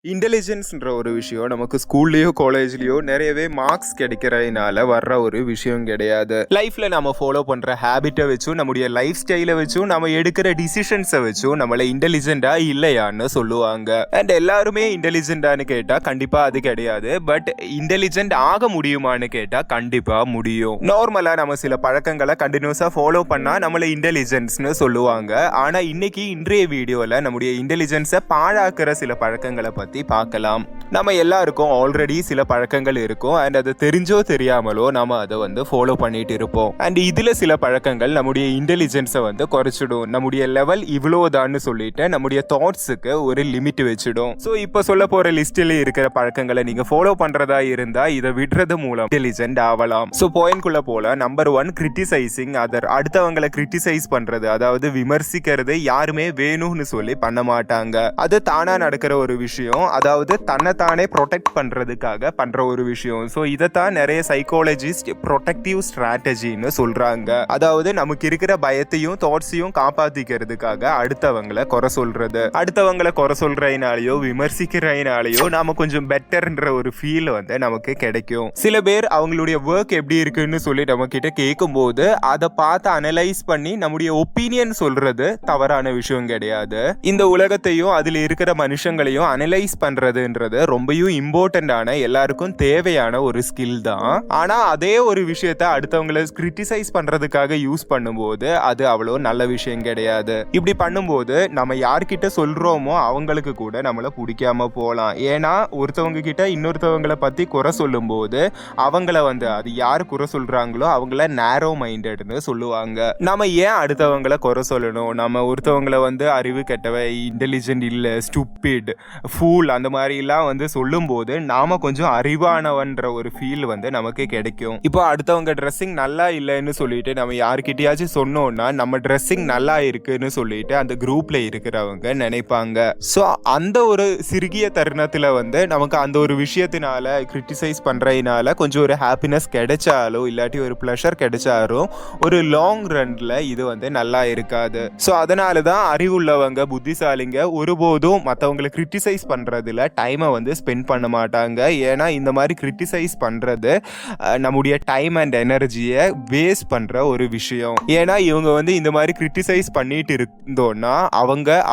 இன்டெலிஜென்ஸ்ன்ற ஒரு விஷயம் நமக்கு ஸ்கூல்லையோ காலேஜ்லயோ நிறையவே மார்க்ஸ் கிடைக்கிறதுனால வர்ற ஒரு விஷயம் கிடையாது. லைஃப்ல நம்ம ஃபாலோ பண்ற ஹேபிட்டை வச்சும் நம்முடைய லைஃப் ஸ்டைலை வச்சும் நம்ம எடுக்கிற டிசிஷன்ஸை வச்சும் நம்மள இன்டெலிஜென்டா இல்லையான்னு சொல்லுவாங்க. அண்ட் எல்லாருமே இன்டெலிஜென்டான்னு கேட்டா கண்டிப்பா அது கிடையாது. பட் இன்டெலிஜென்ட் ஆக முடியுமான்னு கேட்டா கண்டிப்பா முடியும். நார்மலா நம்ம சில பழக்கங்களை கண்டினியூஸா ஃபாலோ பண்ணா நம்மள இன்டெலிஜென்ஸ்னு சொல்லுவாங்க. ஆனா இன்னைக்கு இன்றைய வீடியோல நம்முடைய இன்டெலிஜென்ஸை பாழாக்குற சில பழக்கங்களை பத்தி பார்க்கலாம். நம்ம எல்லாருக்கும் ஆல்ரெடி சில பழக்கங்கள் இருக்கும். அண்ட் அது தெரிஞ்சோ தெரியாமலோ நம்ம அதை ஃபாலோ பண்ணிட்டு இருப்போம். அண்ட் இதுல சில பழக்கங்கள் நம்முடைய இன்டெலிஜென்ஸை குறைச்சிடும். நம்முடைய லெவல் இவ்வளோதான்னு சொல்லிட்டு நம்முடைய தாட்ஸுக்கு ஒரு லிமிட் வச்சிடும். ஸோ இப்போ சொல்ல போற லிஸ்டில் இருக்கிற பழக்கங்களை நீங்க ஃபாலோ பண்றதா இருந்தா இதை விடுறது மூலம் இன்டெலிஜென்ட் ஆகலாம். ஸோ பாயிண்ட்குள்ள போல நம்பர் 1 கிரிட்டிசைசிங் அதர். அடுத்தவங்களை கிரிட்டிசைஸ் பண்றது, அதாவது விமர்சிக்கிறது யாருமே வேணும்னு சொல்லி பண்ண மாட்டாங்க. அது தானா நடக்கிற ஒரு விஷயம். அதாவது தன்னைத்தானே ப்ரொடெக்ட் பண்றதுக்காக பண்ற ஒரு விஷயம். ஸோ இதைத்தான் நிறைய சைக்காலஜிஸ்ட் ப்ரொடெக்டிவ் ஸ்ட்ராட்டஜின்னு சொல்றாங்க. அதாவது நமக்கு இருக்கிற பயத்தையும் தாட்ஸையும் காப்பாத்திக்கிறதுக்காக அடுத்தவங்களை குறை சொல்றது. அடுத்தவங்களை குறை சொல்றதுனாலயோ விமர்சிக்கிறதுனாலயோ நாம கொஞ்சம் பெட்டர்ன்ற ஒரு ஃபீல் நமக்கு கிடைக்கும். சில பேர் அவங்களுடைய ஒர்க் எப்படி இருக்குன்னு சொல்லி நம்ம கிட்ட கேட்கும் போது அதை பார்த்து அனலைஸ் பண்ணி நம்முடைய ஒப்பீனியன் சொல்றது தவறான விஷயம் கிடையாது. இந்த உலகத்தையும் அதில் இருக்கிற மனுஷங்களையும் அனலைஸ் பண்றதுன்றது ரொம்பவும் இம்பார்ட்டன்டான, எல்லாருக்கும் தேவையான ஒரு ஸ்கில் தான். ஆனா அதே ஒரு விஷயத்தை அடுத்தவங்களை கிரிட்டிசைஸ் பண்றதுக்காக யூஸ் பண்ணும்போது அது அவ்வளோ நல்ல விஷயம் கிடையாது. இப்படி பண்ணும்போது நம்ம யார்கிட்ட சொல்றோமோ அவங்களுக்கு கூட நம்மளை பிடிக்காம போகலாம். ஏன்னா ஒருத்தவங்க கிட்ட இன்னொருத்தவங்களை பத்தி குறை சொல்லும் போது அவங்கள அது யார் குறை சொல்றாங்களோ அவங்கள நேரோ மைண்டட்னு சொல்லுவாங்க. நம்ம ஏன் அடுத்தவங்களை குறை சொல்லணும்? நம்ம ஒருத்தவங்களை அறிவு கெட்டவ, இன்டெலிஜென்ட் இல்ல, ஸ்டூபிட், ஃபூல் அந்த மாதிரிலாம் சொல்லும்போது நாம கொஞ்சம் அறிவானவன்ற ஒரு ஃபீல் நமக்கு கிடைக்கும். இப்போ அடுத்தவங்க ட்ரெஸ்ஸிங் நல்லா இல்லைன்னு சொல்லிட்டு நம்ம யாருக்கிட்டையாச்சும் சொன்னோம்னா நம்ம ட்ரெஸ்ஸிங் நல்லா இருக்குன்னு சொல்லிட்டு அந்த குரூப்ல இருக்கிறவங்க நினைப்பாங்க. ஸோ அந்த ஒரு சிறுகிய தருணத்தில் நமக்கு அந்த ஒரு விஷயத்தினால கிரிட்டிசைஸ் பண்றதுனால கொஞ்சம் ஒரு ஹாப்பினஸ் கிடைச்சாலோ இல்லாட்டி ஒரு ப்ளஷர் கிடைச்சாலும் ஒரு லாங் ரன்ல இது நல்லா இருக்காது. ஸோ அதனால தான் அறிவுள்ளவங்க, புத்திசாலிங்க ஒருபோதும் மற்றவங்களை கிரிட்டிசைஸ் பண்றதுல டைமை ஸ்பெண்ட் பண்ண மாட்டாங்க. ஏன்னா இந்த மாதிரி கிரிட்டிசைஸ் பண்றது நம்முடைய டைம் அண்ட் எனர்ஜியை வேஸ்ட் பண்ற ஒரு விஷயம். ஏன்னா இவங்க இந்த மாதிரி கிரிட்டிசைஸ் பண்ணிட்டு இருந்தோம்னா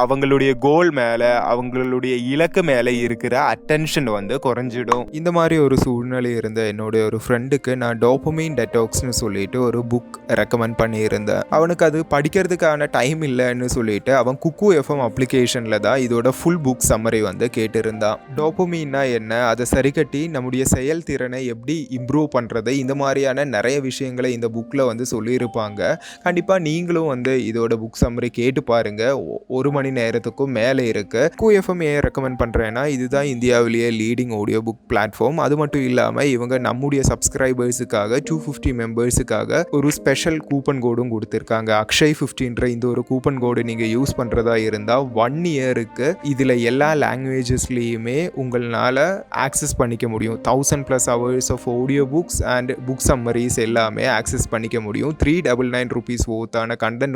அவங்களுடைய கோல் மேல, அவங்களுடைய இலக்கு மேல இருக்கிற அட்டென்ஷன் குறைஞ்சிடும். இந்த மாதிரி ஒரு சூழ்நிலை இருந்த என்னுடைய ஒரு ஃப்ரெண்டுக்கு நான் டோபமைன் டெட்டாக்ஸ்னு சொல்லிட்டு ஒரு புக் ரெக்கமெண்ட் பண்ணியிருந்தேன். அவனுக்கு அது படிக்கிறதுக்கான டைம் இல்லைன்னு சொல்லிட்டு அவன் குக்கு எஃப்எம் அப்ளிகேஷன்ல தான் இதோட ஃபுல் புக் சம்மரி கேட்டிருந்தான். டோபமைன்னா என்ன, அதை சரி கட்டி நம்முடைய செயல்திறனை எப்படி இம்ப்ரூவ் பண்ணுறது, இந்த மாதிரியான நிறைய விஷயங்களை இந்த புக்கில் சொல்லியிருப்பாங்க. கண்டிப்பாக நீங்களும் இதோட புக் சம்மரி கேட்டு பாருங்க. 1 மணி நேரத்துக்கும் மேலே இருக்கு. QFM ஏன் ரெக்கமெண்ட் பண்ணுறேன்னா இதுதான் இந்தியாவிலேயே லீடிங் ஆடியோ புக் பிளாட்ஃபார்ம். அது மட்டும் இல்லாமல் இவங்க நம்முடைய சப்ஸ்கிரைபர்ஸுக்காக 250 மெம்பர்ஸுக்காக ஒரு ஸ்பெஷல் கூப்பன் கோடும் கொடுத்துருக்காங்க. அக்ஷய் 15ன்ற இந்த ஒரு கூப்பன் கோடு நீங்கள் யூஸ் பண்ணுறதா இருந்தால் 1 இயருக்கு இதில் எல்லா லாங்குவேஜஸ்லேயுமே உங்களால் ஆக்சஸ் பண்ணிக்க முடியும். 1000+ hours of audio books and book summaries எல்லாமே ஆக்சஸ் பண்ணிக்க முடியும். 399 rupees ஓத்தான கண்டென்ட்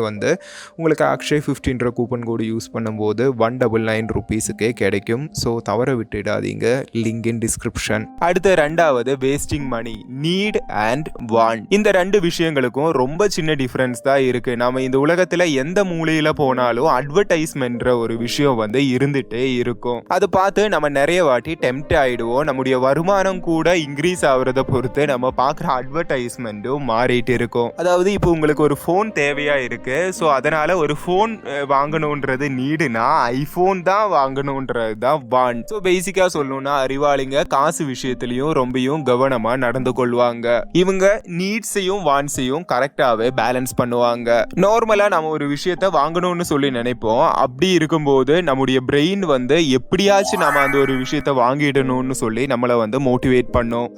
உங்களுக்கு அக்ஷய் 15ன்ற கூப்பன் கோடு யூஸ் பண்ணும்போது 199 rupeesக்கே கிடைக்கும். ஸோ தவற விட்டுடாதீங்க. Link in description. அடுத்த ரெண்டாவது wasting money, need and want. இந்த 2 விஷயங்களுக்கும் ரொம்ப சின்ன டிஃபரன்ஸ் தான் இருக்கு. நாம இந்த உலகத்தில் எந்த மூலையில போனாலும் அட்வர்டைஸ்மெண்ட்ற ஒரு விஷயம் இருந்துட்டே இருக்கும். அதை பார்த்து நம்ம நிறைய வாட்டி டெம்ப்ட் ஆயிடுவோம். நம்முடைய வருமானம் கூட இன்க்ரீஸ் ஆகுறத பொறுத்து நம்ம பார்க்குற அட்வர்டைஸ்மெண்ட்டும் மாறிட்டு இருக்கும். அதாவது இப்போ உங்களுக்கு ஒரு ஃபோன் தேவையா இருக்கு. ஸோ அதனால ஒரு ஃபோன் வாங்கணுன்றது நீடுனா ஐஃபோன் தான் வாங்கணுன்றது தான் வாண்ட். ஸோ பேசிக்கா சொல்லணும்னா அறிவாளிங்க காசு விஷயத்திலையும் ரொம்பவும் கவனமா நடந்து கொள்வாங்க. இவங்க நீட்ஸையும் வாண்ட்ஸையும் கரெக்டாவே பேலன்ஸ் பண்ணுவாங்க. நார்மலா நம்ம ஒரு விஷயத்த வாங்கணும்னு சொல்லி நினைப்போம். அப்படி இருக்கும்போது நம்முடைய பிரெயின் எப்படியாச்சும் நம்ம அந்த ஒரு விஷயத்த வாங்கிடணும்னு சொல்லி நம்மளை மோட்டிவேட் பண்ணும்.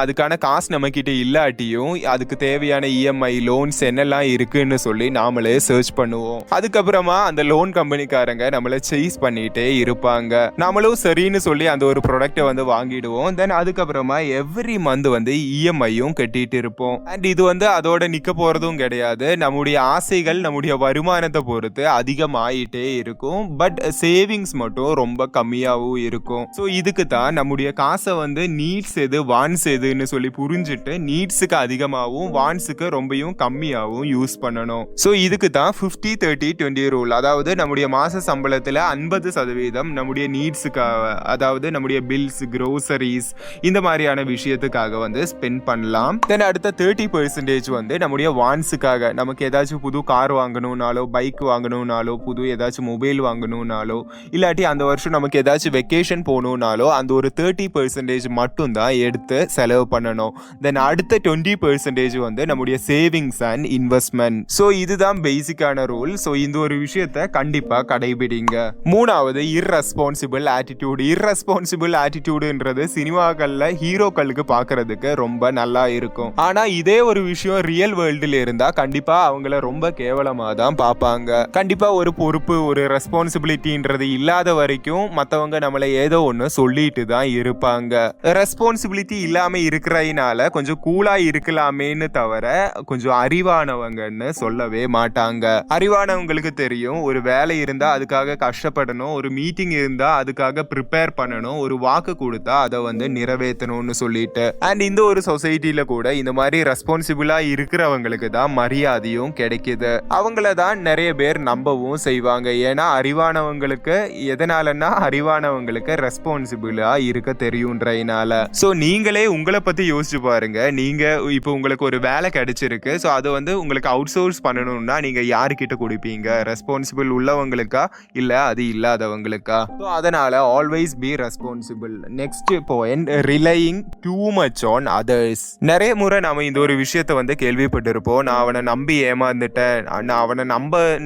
அதுக்கான காசு நம்ம கிட்ட இல்லாட்டியும் அதுக்கு தேவையான இஎம்ஐ லோன்ஸ் என்னெல்லாம் இருக்குன்னு சொல்லி நாமளே சர்ச் பண்ணுவோம். அதுக்கப்புறமா அந்த லோன் கம்பெனிக்காரங்க நம்மளை சேஸ் பண்ணிட்டே இருப்பாங்க. நம்மளும் சரின்னு சொல்லி அந்த ஒரு ப்ராடக்ட்டை வாங்கிடுவோம். தென் அதுக்கப்புறமா எவ்ரி மந்த் இஎம்ஐயும் கட்டிட்டு இருப்போம். அண்ட் இது அதோட நிக்க போறதும் கிடையாது. நம்முடைய ஆசைகள் நம்முடைய வருமானத்தை பொறுத்து அதிகமாயிட்டே இருக்கும். பட் சேவிங்ஸ் மட்டும் ரொம்ப ரொம்ப கம்மியாகவும் இருக்கும். ஸோ இதுக்கு தான் நம்முடைய காசை வந்து நீட்ஸ் எது வான்ஸ் எதுன்னு சொல்லி புரிஞ்சுட்டு நீட்ஸுக்கு அதிகமாகவும் வான்ஸுக்கு ரொம்பவும் கம்மியாகவும் யூஸ் பண்ணணும். ஸோ இதுக்கு தான் 50-30-20 ரூல். அதாவது நம்முடைய மாச சம்பளத்தில் 50% நம்முடைய நீட்ஸுக்காக, அதாவது நம்முடைய பில்ஸ், க்ரோசரிஸ், இந்த மாதிரியான விஷயத்துக்காக வந்து ஸ்பெண்ட் பண்ணலாம். தென் அடுத்த 30% வந்து நம்முடைய வான்ஸுக்காக, நமக்கு ஏதாச்சும் புது கார் வாங்கணும்னாலோ, பைக் வாங்கணும்னாலோ, புது ஏதாச்சும் மொபைல் வாங்கணும்னாலோ, இல்லாட்டி அந்த வருஷம் நமக்கு ஏதாச்சும் வெக்கேஷன் போகணும்னாலோ அந்த ஒரு 30% மட்டும் தான் எடுத்து செலவு பண்ணணும். தென் அடுத்த 20% வந்து நம்முடைய சேவிங்ஸ் அண்ட் இன்வெஸ்ட்மெண்ட். ஸோ இதுதான் பேசிக்கான ரூல். ஸோ இந்த ஒரு விஷயத்தை கண்டிப்பா கடைபிடிங்க. மூணாவது இர்ரெஸ்பான்சிபிள் ஆட்டிடியூட். இர்ரெஸ்பான்சிபிள் ஆட்டிடியூடுன்றது சினிமாக்கள்ல ஹீரோக்களுக்கு பார்க்கறதுக்கு ரொம்ப நல்லா இருக்கும். ஆனா இதே ஒரு விஷயம் ரியல் வேர்ல்டுல இருந்தா கண்டிப்பா அவங்கள ரொம்ப கேவலமா தான் பார்ப்பாங்க. கண்டிப்பா ஒரு பொறுப்பு, ஒரு ரெஸ்பான்சிபிலிட்டின்றது இல்லாத வரைக்கும் மத்தவங்க நம்மளை ஏதோ ஒன்று சொல்லிட்டு தான் இருப்பாங்க. ரெஸ்பான்சிபிலிட்டி இல்லாம இருக்கிறதுனால கொஞ்சம் கூலா இருக்கலாமேன்னு தவிர கொஞ்சம் அறிவானவங்கன்னு சொல்லவே மாட்டாங்க. அறிவானவங்களுக்கு தெரியும், ஒரு வேலை இருந்தா அதுக்காக கஷ்டப்படணும், ஒரு மீட்டிங் இருந்தா அதுக்காக ப்ரிப்பேர் பண்ணணும், ஒரு வாக்கு கொடுத்தா அதை வந்து நிறைவேற்றணும்னு சொல்லிட்டு. அண்ட் இந்த ஒரு சொசைட்டில கூட இந்த மாதிரி ரெஸ்பான்சிபிளா இருக்கிறவங்களுக்கு தான் மரியாதையும் கிடைக்குது. அவங்கள தான் நிறைய பேர் நம்பவும் செய்வாங்க. ஏன்னா அறிவானவங்களுக்கு, எதனாலன்னா அறிவானவங்களுக்கு ரெஸ்பான்சிபிளா இருக்க தெரியும்ன்றதுனால. ஸோ நீங்களே உங்களை பத்தி யோசிச்சு பாருங்க. நீங்க இப்போ உங்களுக்கு ஒரு வேலை கிடைச்சிருக்கு, ஸோ அதை வந்து உங்களுக்கு அவுட் சோர்ஸ் பண்ணணும்னா நீங்க யாருக்கிட்ட கொடுப்பீங்க? ரெஸ்பான்சிபிள் உள்ளவங்களுக்கா இல்ல அது இல்லாதவங்களுக்கா? ஸோ அதனால always be responsible. Next point, relying too much on others. நிறைய முறை நாம இந்த ஒரு விஷயத்த வந்து கேள்விப்பட்டிருப்போம். நான் அவனை நம்பி ஏமாந்துட்டேன், நான் அவனை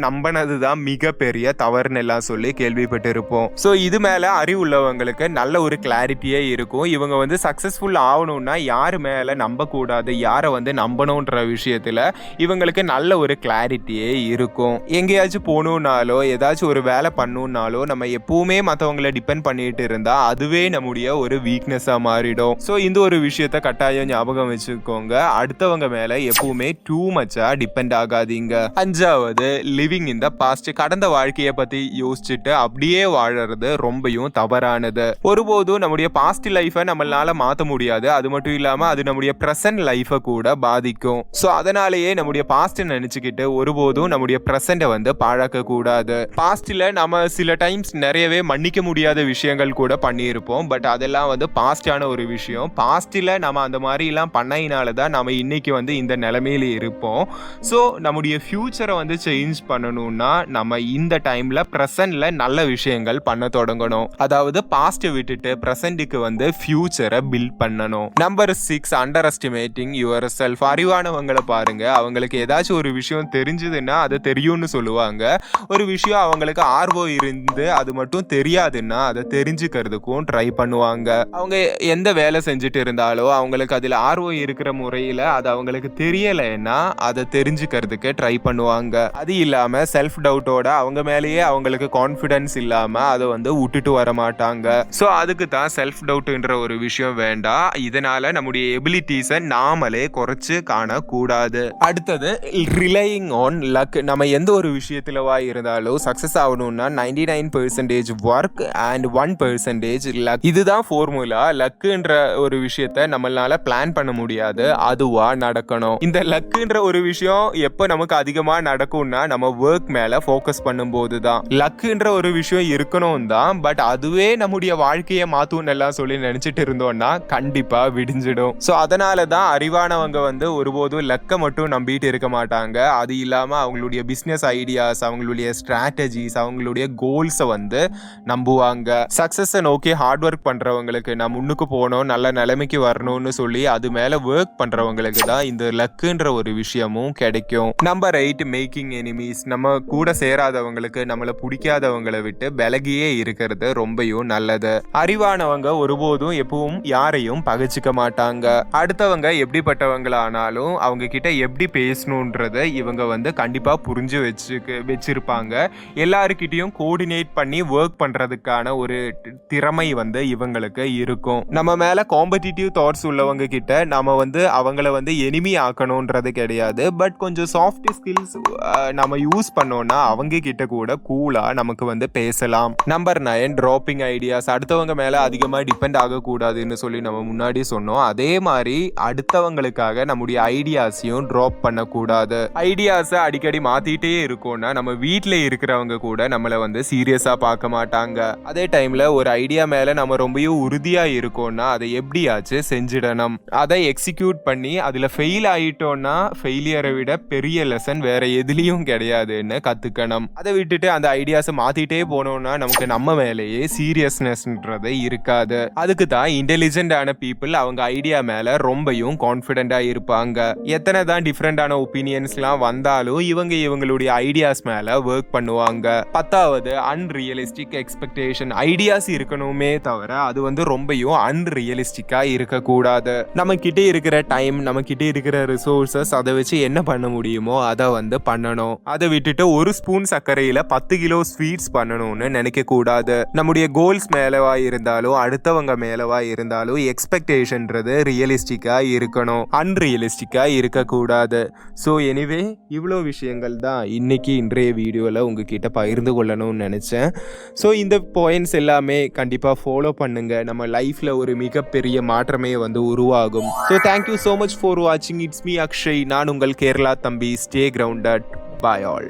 நம்பினதுதான் மிகப்பெரிய தவறுன்னு எல்லாம் சொல்லி கேள்விப்பட்டிருப்போம். ஸோ இது மேல அறிவுள்ளவங்களுக்கு நல்ல ஒரு கிளாரிட்டியே இருக்கும். இவங்க வந்து சக்சஸ்ஃபுல் ஆகணும்னா யாரு மேல நம்பக்கூடாது, யாரை வந்து நம்பணுன்ற விஷயத்துல இவங்களுக்கு நல்ல ஒரு கிளாரிட்டியே இருக்கும். எங்கேயாச்சும் போகணும்னாலோ ஏதாச்சும் ஒரு வேலை பண்ணணும்னாலோ நம்ம எப்பவுமே மற்றவங்களை டிபெண்ட் பண்ணிட்டு இருந்தா அதுவே நம்முடைய ஒரு வீக்னஸா மாறிடும். ஸோ இந்த ஒரு விஷயத்த கட்டாயம் ஞாபகம் வச்சுக்கோங்க. அடுத்தவங்க மேல எப்பவுமே டூ மச்சா டிபெண்ட் ஆகாதீங்க. அஞ்சாவது, லிவிங் இன் த பாஸ்ட். கடந்த வாழ்க்கையை பத்தி யோசிச்சுட்டு அப்படியே வாழறது ரொம்பவும் தவறானது. ஒருபோதும் நம்முடைய பாஸ்ட் லைஃபை நம்மளால மாற்ற முடியாது. அது மட்டும் இல்லாம அது நம்முடைய பிரசன்ட் லைஃபை கூட பாதிக்கும். ஸோ அதனாலேயே நம்முடைய பாஸ்ட் நினைச்சுக்கிட்டு ஒருபோதும் நம்முடைய பிரசன்ட வந்து பாழாக்க கூடாது. பாஸ்ட்ல நம்ம சில டைம்ஸ் நிறையவே மன்னிக்க முடியாத விஷயங்கள் கூட பண்ணியிருப்போம். பட் அதெல்லாம் வந்து பாஸ்டான ஒரு விஷயம். பாஸ்ட்ல நம்ம அந்த மாதிரி எல்லாம் பண்ணையினால தான் நம்ம இன்னைக்கு வந்து இந்த நிலைமையில இருப்போம். ஸோ நம்முடைய ஃபியூச்சரை வந்து சேஞ்ச் பண்ணணும்னா நம்ம இந்த டைம்ல பிரசன்ட்ல நல்ல விஷயங்கள் பண்ண தொடங்கணும். அதாவது பாஸ்ட் விட்டுட்டு பிரசன்ட்டுக்கு வந்து ஃபியூச்சரை பில்ட் பண்ணணும். Number 6, underestimating yourself. அறிவானவங்களை பாருங்க, அவங்களுக்கு ஏதாச்சும் ஒரு விஷயம் தெரிஞ்சதுன்னா அது தெரியும்னு சொல்லுவாங்க. ஒரு விஷயம் அவங்களுக்கு ஆர்வம் இருந்து அது மட்டும் தெரியாதுன்னா அதை தெரிஞ்சுக்கிறதுக்கும் ட்ரை பண்ணுவாங்க. அவங்க எந்த வேலை செஞ்சுட்டு இருந்தாலோ அவங்களுக்கு அதில் ஆர்வம் இருக்கிற முறையில் அது அவங்களுக்கு தெரியலைன்னா அதை தெரிஞ்சுக்கிறதுக்கு ட்ரை பண்ணுவாங்க. அது இல்லாமல் செல்ஃப் டவுட்டோட அவங்க மேலேயே அவங்களுக்கு கான்ஃபிடன்ஸ் இல்லாமல் அதை வந்து விட்டுட்டு வர மாட்டாங்க. ஸோ அதுக்கு தான் செல்ஃப் டவுட்ன்ற ஒரு விஷயம் வேண்டாம். இதனால நம்முடைய எபிலிட்டிஸை நாமளே குறைச்சு காணக்கூடாது. அடுத்தது, ரிலையிங் ஆன் லக். நம்ம எந்த ஒரு விஷயத்துலவா இருந்தாலும் சக்ஸஸ் ஆகணும்னா 99% ஒர்க் அண்ட் 1% லக். இதுதான் ஃபார்முலா. லக்குன்ற ஒரு விஷயத்த நம்மளால பிளான் பண்ண முடியாது, அதுவா நடக்கணும். இந்த லக்குன்ற ஒரு விஷயம் எப்போ நமக்கு அதிகமா நடக்கும்னா நம்ம ஒர்க் மேல ஃபோக்கஸ் பண்ணும்போது தான். லக்குன்ற ஒரு விஷயம் இருக்கணும் தான், பட் அதுவே நம்முடைய வாழ்க்கையை மாத்தும்னு எல்லாம் சொல்லி நினைச்சிட்டு இருந்தோம்னா கண்டிப்பா விடிஞ்சிடும். ஸோ அதனால தான் அறிவானவங்க வந்து ஒருபோதும் லக்கை மட்டும் நம்பிட்டு இருக்க மாட்டாங்க. அது இல்லாம அவங்களுடைய பிசினஸ் ஐடியாஸ், அவங்களுடைய ஸ்ட்ராட்டஜிஸ், அவங்களுடைய கோல்ஸை வந்து நம்புவாங்க. சக்சஸை நோக்கி ஹார்ட் ஒர்க் பண்றவங்களுக்கு, நான் முன்னுக்கு போனோம், நல்ல நிலைமைக்கு வரணும்னு சொல்லி அது மேல ஒர்க் பண்றவங்களுக்கு தான் இந்த லக்குன்ற ஒரு விஷயமும் கிடைக்கும். Number 8, making enemies. நம்ம கூட சேராதவங்களுக்கு, நம்மளை பிடிக்காதவங்களை விட்டு விலகியே இருக்கிறது ரொம்பவும் நல்லது. அறிவானவங்க ஒருபோதும் எப்பவும் யாரையும் பகைச்சிக்க மாட்டாங்க. அடுத்தவங்க எப்படிப்பட்டவங்களானாலும் அவங்க கிட்ட எப்படி பேசணுன்றத இவங்க வந்து கண்டிப்பா புரிஞ்சு வச்சிருப்பாங்க. எல்லாருக்கிட்டையும் கோஆர்டினேட் பண்ணி ஒர்க் பண்றதுக்கான ஒரு திறமை வந்து இவங்களுக்கு இருக்கும். நம்ம மேல காம்படிட்டிவ் தாட்ஸ் உள்ளவங்க கிட்ட நம்ம வந்து அவங்கள வந்து எனிமி ஆக்கணும்ன்றது கிடையாது. பட் கொஞ்சம் சாஃப்ட் ஸ்கில்ஸ் நம்ம யூஸ் பண்ணோம்னா அவங்க கிட்ட கூட கூலா நமக்கு வந்து பேசலாம். Number number 9 dropping ideas. அடுத்தவங்க மேல அதிகமா டிபெண்ட் ஆகக்கூடாதுன்னு சொல்லி நம்ம முன்னாடி சொன்னோம். அதே மாதிரி அடுத்தவங்களுக்காக நம்முடைய ஐடியாஸையும் ட்ராப் பண்ணக்கூடாது. ஐடியாஸை அடிக்கடி மாத்திட்டே இருக்கோம்னா நம்ம வீட்டில் இருக்கிறவங்க கூட நம்மளை வந்து சீரியஸா பார்க்க மாட்டாங்க. அதே டைம்ல ஒரு ஐடியா மேல நம்ம ரொம்பவும் உறுதியா இருக்கோம்னா அதை எப்படியாச்சு செஞ்சிடணும். அதை எக்ஸிக்யூட் பண்ணி அதுல ஃபெயில் ஆயிட்டோம்னா ஃபெயிலியரை விட பெரிய லெசன் வேற எதுலயும் கிடையாதுன்னு கத்துக்கணும். அதை விட்டுட்டு அந்த ஐடியாஸை மாத்திட்டே போனோம்னா நமக்கு நம்ம மேலேயே சீரியஸ்னஸ்ன்றது இருக்காது. அதுக்கு தான் இன்டெலிஜென்டான பீப்புள் அவங்க ஐடியா மேல ரொம்பவும் கான்ஃபிடென்ட்டா இருப்பாங்க. எத்தனை தான் டிஃப்ரெண்டான ஒப்பீனியன்ஸ்லாம் வந்தாலும் இவங்களுடைய ஐடியாஸ் மேல ஒர்க் பண்ணுவாங்க. 10வது அன்ரியலிஸ்டிக் எக்ஸ்பெக்டேஷன். ஐடியாஸ் இருக்கணுமே தவிர அது வந்து ரொம்பவும் அன்ரியலிஸ்டிக்கா இருக்கக்கூடாது. நம்ம கிட்ட இருக்கிற டைம், நம்ம கிட்ட இருக்கிற ரிசோர்சஸ், அதை வச்சு என்ன பண்ண முடியுமோ அதை வந்து பண்ணணும். அதை விட்டுட்டு ஒரு ஸ்பூன் சர்க்கரையில 10 கிலோ ஸ்வீட்ஸ் பண்ணணும்னு நினைக்க கூடாது. நம்முடைய கோல்ஸ் மேலவா இருந்தாலும் அடுத்தவங்க மேலவா இருந்தாலும் எக்ஸ்பெக்டேஷன்றது ரியலிஸ்டிக்கா இருக்கணும், அன்ரியலிஸ்டிக்கா இருக்கக்கூடாது. ஸோ எனிவே இவ்வளோ விஷயங்கள் தான் இன்றைய வீடியோவில் உங்ககிட்ட பகிர்ந்து கொள்ளணும்னு நினச்சேன். ஸோ இந்த பாயிண்ட்ஸ் எல்லாமே கண்டிப்பாக ஃபாலோ பண்ணுங்க. நம்ம லைஃப்பில் ஒரு மிகப்பெரிய மாற்றமே வந்து உருவாகும். So thank you so much for வாட்சிங். It's me Akshay. நான் உங்கள் கேரளா தம்பி. Stay grounded. Bye all.